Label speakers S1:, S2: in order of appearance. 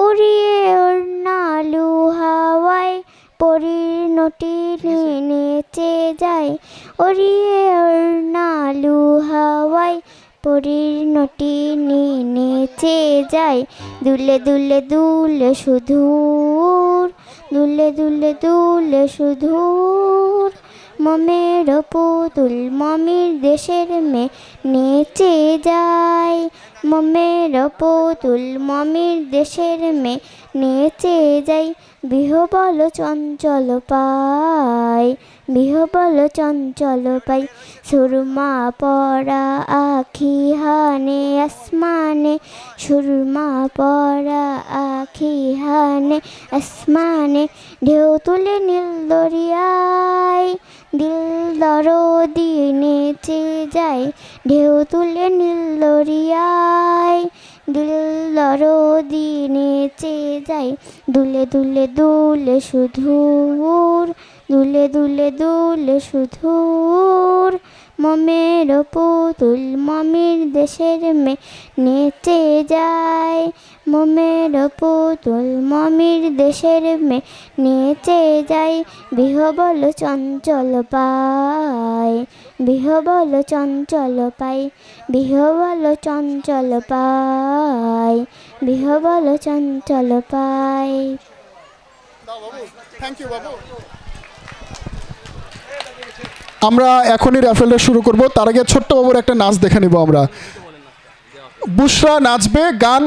S1: উড়িয়ে ওড়নালু হাওয়ায় পরীর নটি নিয়ে নেচে যায়। উড়িয়ে ওড়নালু হাওয়ায় পরীর নটি নিয়ে নেচে যায়। দুলে দুলে দুলে সুধূর, দুলে দুলে দুলে সুধূর, মমের পুতুল মমির দেশের মেয়ে নেচে যায়। মমের পুতুল মমির দেশের মেয়ে নেচে যায়। বিহবল চঞ্চল পাই, বিহবল চঞ্চল পাই, সুরমা পরা আখি হানে আসমানে, সুরমা পরা আখি হানে আসমানে, ঢেউ তুলে নীল দরিয়ায় দিল দরদি নেচে যায়। ঢেউ তুলে নীল দরিয়ায় দিল দরদি নেচে যায়। দুলে দুলে দুলে সুধূর, দুলে দুলে দুলে সুধূর, মমের পুতুল মমির দেশের মেয়ে নেচে যায়। মমের পুতুল মমির দেশের মেয়ে নেচে যায়। বিহবল চঞ্চল পাই, বিহবল চঞ্চল পাই, বিহবল চঞ্চল পাই, বিহবল চঞ্চল পাই।
S2: থ্যাংক ইউ বাবু। আমরা এখনই র্যাফেলটা শুরু করব, তার আগে ছোট্ট বাবুর একটা নাচ দেখে নিব আমরা। বুশরা নাচবে, গান